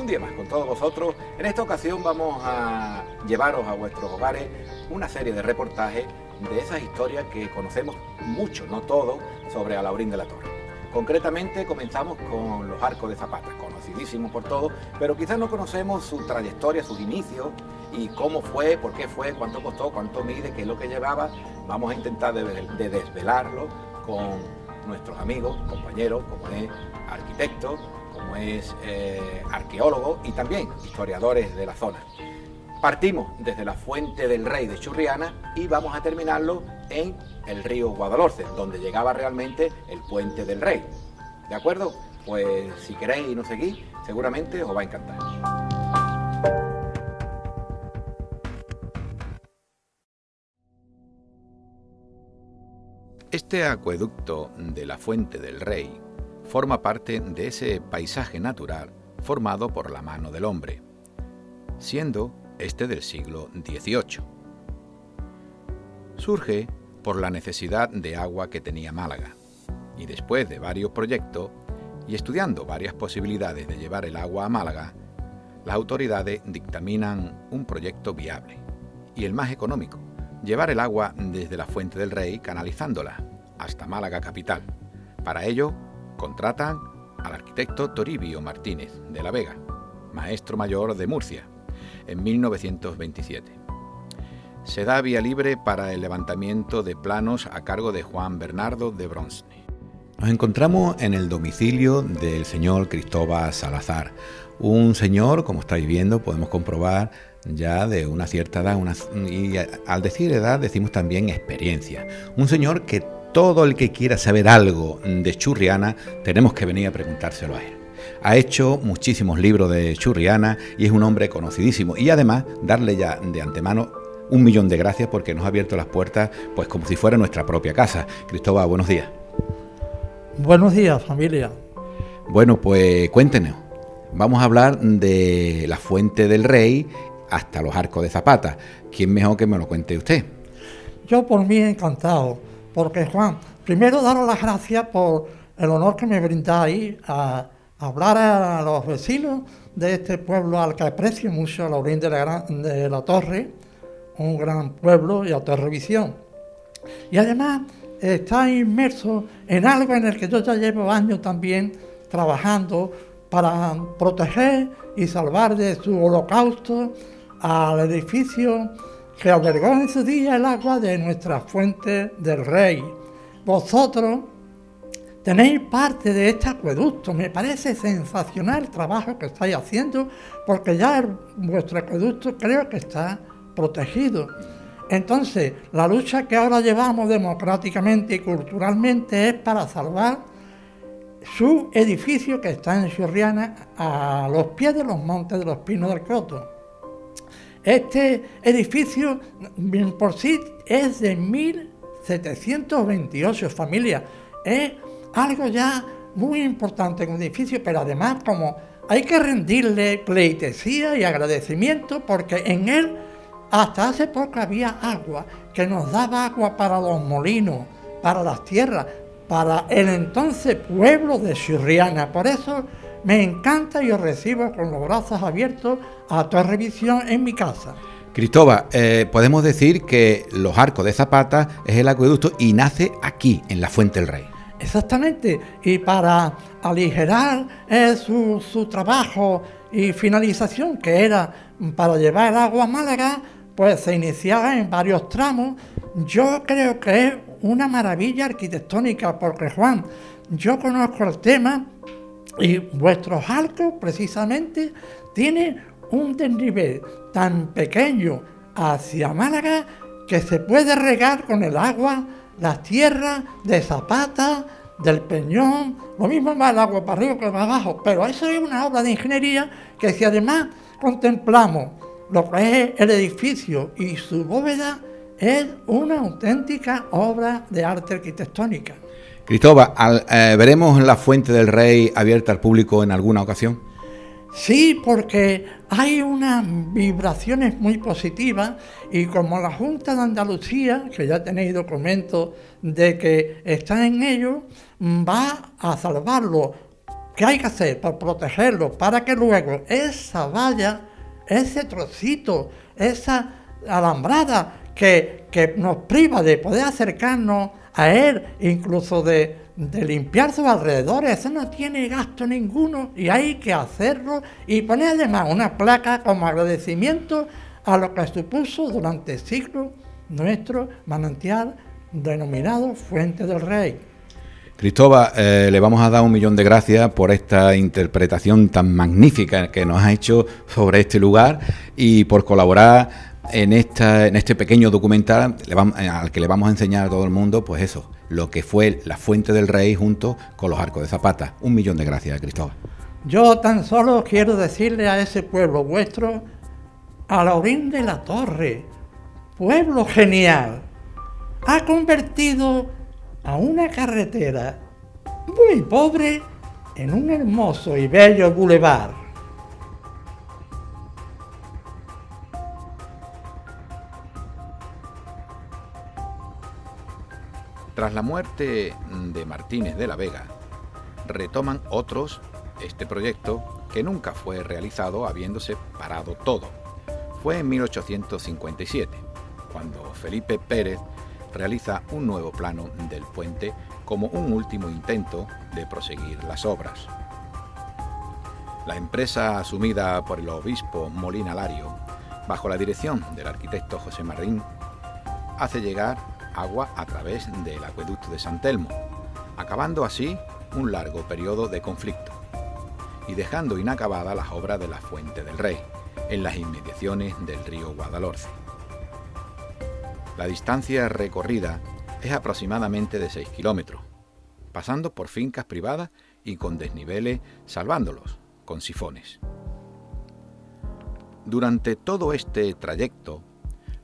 día más con todos vosotros. En esta ocasión vamos a llevaros a vuestros hogares una serie de reportajes de esas historias que conocemos mucho, no todos, sobre Alhaurín de la Torre. Concretamente comenzamos con los Arcos de Zapata, conocidísimos por todos, pero quizás no conocemos su trayectoria, sus inicios y cómo fue, por qué fue, cuánto costó, cuánto mide, qué es lo que llevaba. Vamos a intentar de desvelarlo con nuestros amigos, compañeros, como es arquitecto, como es arqueólogo y también historiadores de la zona. Partimos desde la Fuente del Rey de Churriana y vamos a terminarlo en el río Guadalhorce, donde llegaba realmente el Puente del Rey. ¿De acuerdo? Pues si queréis y nos seguís, seguramente os va a encantar. Este acueducto de la Fuente del Rey forma parte de ese paisaje natural formado por la mano del hombre, siendo este del siglo XVIII. Surge por la necesidad de agua que tenía Málaga, y después de varios proyectos y estudiando varias posibilidades de llevar el agua a Málaga, las autoridades dictaminan un proyecto viable y el más económico: llevar el agua desde la Fuente del Rey canalizándola hasta Málaga capital. Para ello contratan al arquitecto Toribio Martínez de la Vega, maestro mayor de Murcia, en 1927. Se da vía libre para el levantamiento de planos a cargo de Juan Bernardo de Bronsne. Nos encontramos en el domicilio del señor Cristóbal Salazar, un señor, como estáis viendo, podemos comprobar, ya de una cierta edad, y al decir edad decimos también experiencia. Un señor que todo el que quiera saber algo de Churriana tenemos que venir a preguntárselo a él. Ha hecho muchísimos libros de Churriana y es un hombre conocidísimo, y además darle ya de antemano 1.000.000 de gracias porque nos ha abierto las puertas pues como si fuera nuestra propia casa. Cristóbal, buenos días. Buenos días, familia. Bueno, pues cuéntenos. Vamos a hablar de la Fuente del Rey hasta los Arcos de Zapata. ¿Quién mejor que me lo cuente usted? Yo por mí encantado, porque Juan, primero daros las gracias por el honor que me brindáis a hablar a los vecinos de este pueblo al que aprecio mucho, Alhaurín de la Torre, un gran pueblo y alta revisión. Y además está inmerso en algo en el que yo ya llevo años también trabajando para proteger y salvar de su holocausto al edificio que albergó en su día el agua de nuestra Fuente del Rey. Vosotros tenéis parte de este acueducto. Me parece sensacional el trabajo que estáis haciendo, porque ya vuestro acueducto creo que está protegido. Entonces, la lucha que ahora llevamos democráticamente y culturalmente es para salvar su edificio que está en Churriana, a los pies de los Montes de los Pinos del Croto. Este edificio por sí es de 1728, familia. Es algo ya muy importante en un edificio, pero además como hay que rendirle pleitesía y agradecimiento porque en él hasta hace poco había agua que nos daba agua para los molinos, para las tierras, para el entonces pueblo de Churriana. Por eso me encanta y os recibo con los brazos abiertos a tu revisión en mi casa. Cristóbal, podemos decir que los Arcos de Zapata es el acueducto y nace aquí, en la Fuente del Rey. Exactamente, y para aligerar su trabajo y finalización, que era para llevar el agua a Málaga, pues se iniciaba en varios tramos. Yo creo que es una maravilla arquitectónica, porque Juan, yo conozco el tema y vuestros arcos precisamente tienen un desnivel tan pequeño hacia Málaga que se puede regar con el agua las tierras de Zapata, del Peñón, lo mismo va el agua para arriba que para abajo, pero eso es una obra de ingeniería que si además contemplamos lo que es el edificio y su bóveda, es una auténtica obra de arte arquitectónica. Cristóbal, ¿veremos la Fuente del Rey abierta al público en alguna ocasión? Sí, porque hay unas vibraciones muy positivas y como la Junta de Andalucía, que ya tenéis documentos de que está en ello, va a salvarlo ¿Qué hay que hacer para protegerlo? Para que luego esa valla, ese trocito, esa alambrada que nos priva de poder acercarnos a él, incluso de limpiar sus alrededores, eso no tiene gasto ninguno y hay que hacerlo y poner además una placa como agradecimiento a lo que supuso durante siglos nuestro manantial denominado Fuente del Rey. Cristóbal, le vamos a dar 1.000.000 de gracias por esta interpretación tan magnífica que nos ha hecho sobre este lugar y por colaborar en este pequeño documental al que le vamos a enseñar a todo el mundo, pues eso, lo que fue la Fuente del Rey junto con los Arcos de Zapata. 1.000.000 de gracias, Cristóbal. Yo tan solo quiero decirle a ese pueblo vuestro, a la orilla de la torre, pueblo genial, ha convertido a una carretera muy pobre en un hermoso y bello bulevar. Tras la muerte de Martínez de la Vega, retoman otros este proyecto que nunca fue realizado habiéndose parado todo. Fue en 1857, cuando Felipe Pérez realiza un nuevo plano del puente como un último intento de proseguir las obras. La empresa asumida por el obispo Molina Lario, bajo la dirección del arquitecto José Marín, hace llegar agua a través del acueducto de San Telmo, acabando así un largo periodo de conflicto y dejando inacabada las obras de la Fuente del Rey, en las inmediaciones del río Guadalhorce. La distancia recorrida es aproximadamente de 6 kilómetros, pasando por fincas privadas y con desniveles, salvándolos con sifones. Durante todo este trayecto,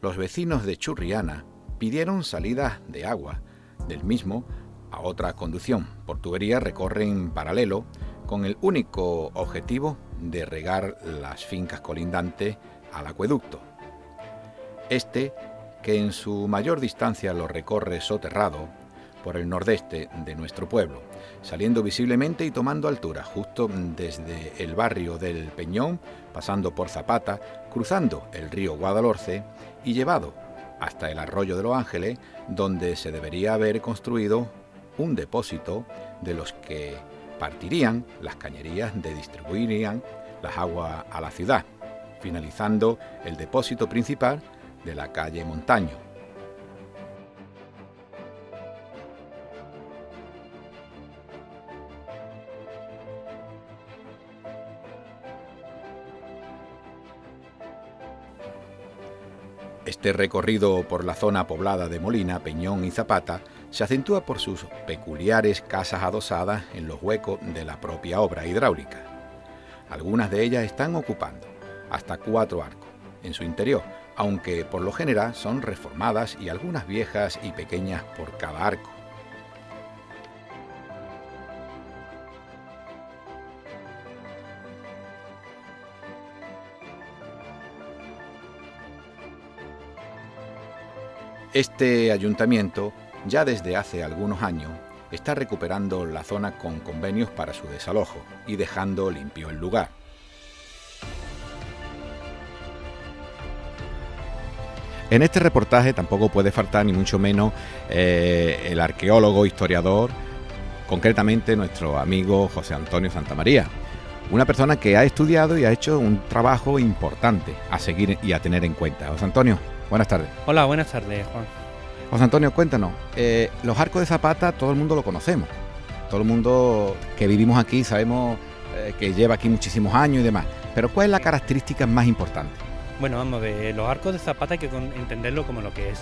los vecinos de Churriana pidieron salidas de agua del mismo a otra conducción. Por tubería recorren paralelo con el único objetivo de regar las fincas colindantes al acueducto. Este, que en su mayor distancia lo recorre soterrado por el nordeste de nuestro pueblo, saliendo visiblemente y tomando altura justo desde el barrio del Peñón, pasando por Zapata, cruzando el río Guadalhorce y llevado hasta el arroyo de los Ángeles, donde se debería haber construido un depósito de los que partirían las cañerías de distribuirían las aguas a la ciudad, finalizando el depósito principal de la calle Montaño. Este recorrido por la zona poblada de Molina, Peñón y Zapata se acentúa por sus peculiares casas adosadas en los huecos de la propia obra hidráulica. Algunas de ellas están ocupando hasta 4 arcos en su interior, aunque por lo general son reformadas y algunas viejas y pequeñas por cada arco. Este ayuntamiento, ya desde hace algunos años, está recuperando la zona con convenios para su desalojo y dejando limpio el lugar. En este reportaje tampoco puede faltar ni mucho menos el arqueólogo, historiador, concretamente nuestro amigo José Antonio Santamaría, una persona que ha estudiado y ha hecho un trabajo importante a seguir y a tener en cuenta. José Antonio, buenas tardes. Hola, buenas tardes, Juan. José Antonio, cuéntanos, los Arcos de Zapata todo el mundo lo conocemos, todo el mundo que vivimos aquí sabemos que lleva aquí muchísimos años y demás, pero ¿cuál es la característica más importante? Bueno, vamos a ver, los Arcos de Zapata hay que entenderlo como lo que es.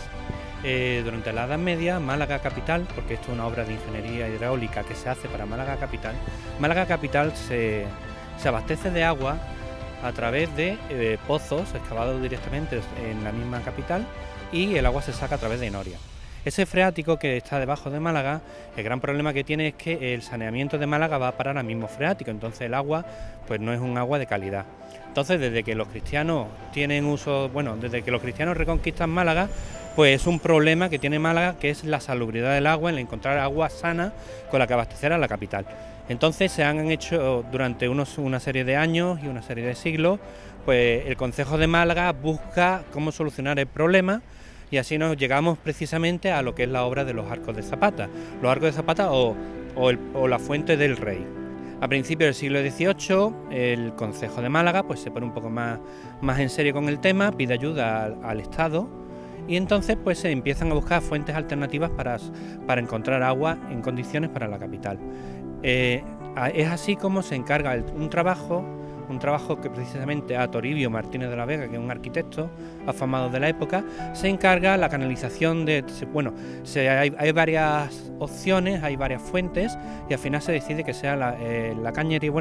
Durante la Edad Media, Málaga capital, porque esto es una obra de ingeniería hidráulica que se hace para Málaga capital se abastece de agua a través de pozos excavados directamente en la misma capital y el agua se saca a través de Noria. Ese freático que está debajo de Málaga, el gran problema que tiene es que el saneamiento de Málaga va a parar al mismo freático, entonces el agua pues no es un agua de calidad. Entonces, desde que los cristianos desde que los cristianos reconquistan Málaga, pues es un problema que tiene Málaga, que es la salubridad del agua, el encontrar agua sana con la que abastecer a la capital. Entonces se han hecho durante una serie de años y una serie de siglos, pues el Concejo de Málaga busca cómo solucionar el problema, y así nos llegamos precisamente a lo que es la obra de los Arcos de Zapata. Los Arcos de Zapata o la Fuente del Rey. A principios del siglo XVIII, el Concejo de Málaga pues se pone un poco más en serio con el tema, pide ayuda al Estado, y entonces pues se empiezan a buscar fuentes alternativas para encontrar agua en condiciones para la capital. Es así como se encarga un trabajo que precisamente a Toribio Martínez de la Vega, que es un arquitecto afamado de la época, se encarga la canalización hay varias opciones, hay varias fuentes, y al final se decide que sea la cañería,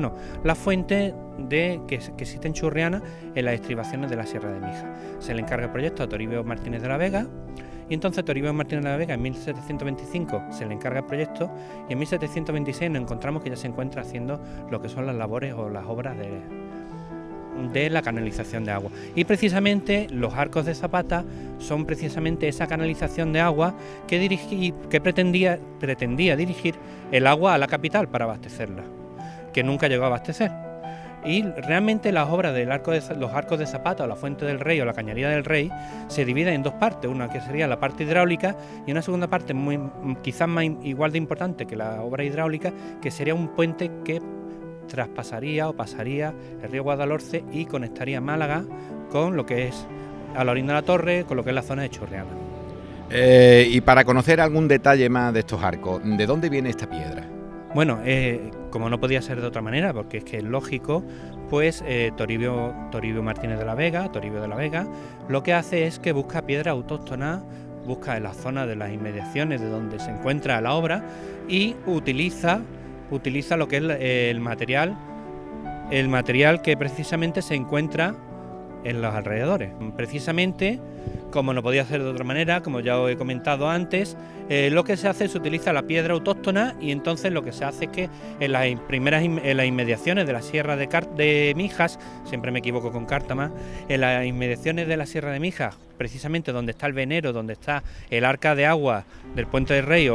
la fuente que existe en Churriana, en las estribaciones de la Sierra de Mija. Se le encarga el proyecto a Toribio Martínez de la Vega, y entonces Toribio Martínez de la Vega en 1725 se le encarga el proyecto, y en 1726 nos encontramos que ya se encuentra haciendo lo que son las labores o las obras de la canalización de agua. Y precisamente los Arcos de Zapata son precisamente esa canalización de agua que pretendía dirigir el agua a la capital para abastecerla, que nunca llegó a abastecer. Y realmente las obras de los Arcos de Zapata o la Fuente del Rey o la Cañería del Rey se dividen en dos partes, una que sería la parte hidráulica y una segunda parte quizás igual de importante que la obra hidráulica, que sería un puente que traspasaría o pasaría el río Guadalhorce y conectaría Málaga con lo que es a la orinda de la Torre, con lo que es la zona de Churriana. Y para conocer algún detalle más de estos arcos, ¿de dónde viene esta piedra? Bueno, como no podía ser de otra manera, porque es que es lógico, pues Toribio Martínez de la Vega, lo que hace es que busca piedra autóctona, busca en la zona de las inmediaciones de donde se encuentra la obra y utiliza lo que es el material que precisamente se encuentra en los alrededores. Precisamente, como no podía ser de otra manera, como ya os he comentado antes, lo que se hace es utiliza la piedra autóctona, y entonces lo que se hace es que en las inmediaciones de la Sierra de Mijas, siempre me equivoco con Cártama, en las inmediaciones de la Sierra de Mijas, precisamente donde está el Venero, donde está el arca de agua del Puente del Rey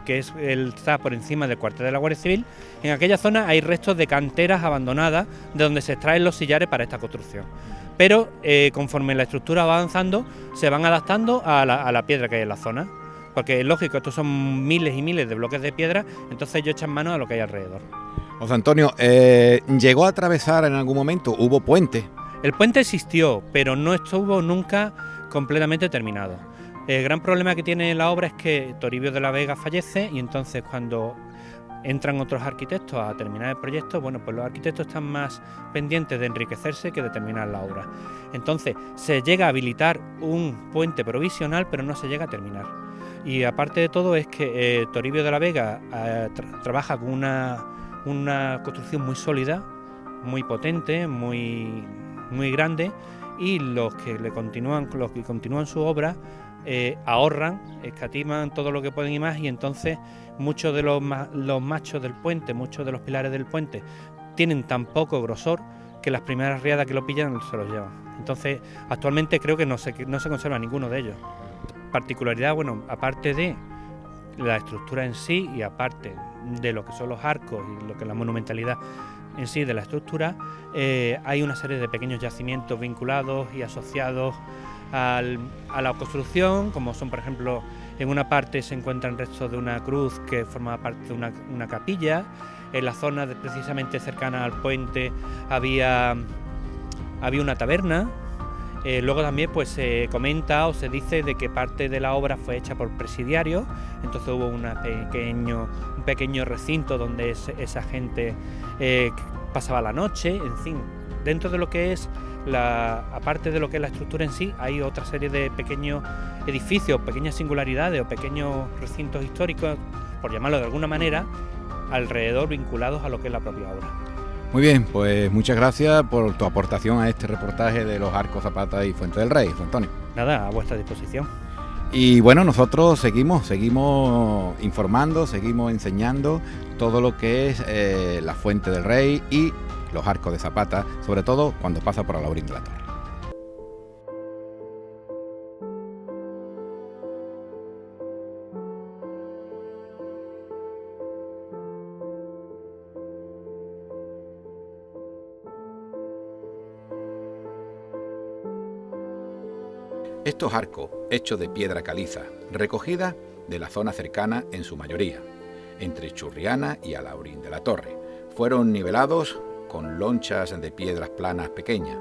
está por encima del cuartel de la Guardia Civil, en aquella zona hay restos de canteras abandonadas de donde se extraen los sillares para esta construcción. Pero conforme la estructura va avanzando, se van adaptando a la piedra que hay en la zona, porque es lógico, estos son miles y miles de bloques de piedra, entonces ellos echan mano a lo que hay alrededor. José Antonio, ¿llegó a atravesar en algún momento? ¿Hubo puente? El puente existió, pero no estuvo nunca completamente terminado. El gran problema que tiene la obra es que Toribio de la Vega fallece, y entonces cuando entran otros arquitectos a terminar el proyecto, pues los arquitectos están más pendientes de enriquecerse que de terminar la obra. Entonces se llega a habilitar un puente provisional, pero no se llega a terminar. Y aparte de todo es que Toribio de la Vega trabaja con una construcción muy sólida, muy potente, muy grande, y los que continúan su obra ahorran, escatiman todo lo que pueden y más, y entonces muchos de los machos del puente, muchos de los pilares del puente tienen tan poco grosor que las primeras riadas que lo pillan se los llevan. Entonces actualmente creo que no se conserva ninguno de ellos. Particularidad, aparte de la estructura en sí y aparte de lo que son los arcos y lo que es la monumentalidad en sí de la estructura, hay una serie de pequeños yacimientos vinculados y asociados a la construcción, como son, por ejemplo, en una parte se encuentran restos de una cruz que formaba parte de una capilla. En la zona precisamente cercana al puente había una taberna. Luego también pues se comenta o se dice de que parte de la obra fue hecha por presidiarios, entonces hubo un pequeño recinto donde esa gente pasaba la noche, en fin. Dentro de lo que es aparte de lo que es la estructura en sí, hay otra serie de pequeños edificios, pequeñas singularidades o pequeños recintos históricos, por llamarlo de alguna manera, alrededor vinculados a lo que es la propia obra. Muy bien, pues muchas gracias por tu aportación a este reportaje de los Arcos Zapata y Fuente del Rey, José Antonio. Nada, a vuestra disposición. Y bueno, nosotros seguimos informando, seguimos enseñando todo lo que es la Fuente del Rey y los arcos de Zapata, sobre todo cuando pasa por Alhaurín de la Torre. Estos arcos, hechos de piedra caliza, recogida de la zona cercana en su mayoría, entre Churriana y Alhaurín de la Torre, fueron nivelados con lonchas de piedras planas pequeñas.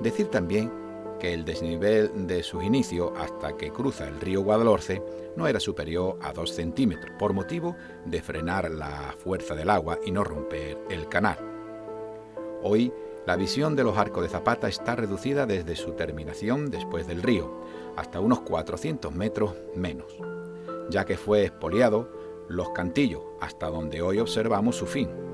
Decir también que el desnivel de sus inicios hasta que cruza el río Guadalhorce no era superior a 2 centímetros, por motivo de frenar la fuerza del agua y no romper el canal. Hoy, la visión de los arcos de Zapata está reducida desde su terminación después del río, hasta unos 400 metros menos, ya que fue expoliado los cantillos hasta donde hoy observamos su fin.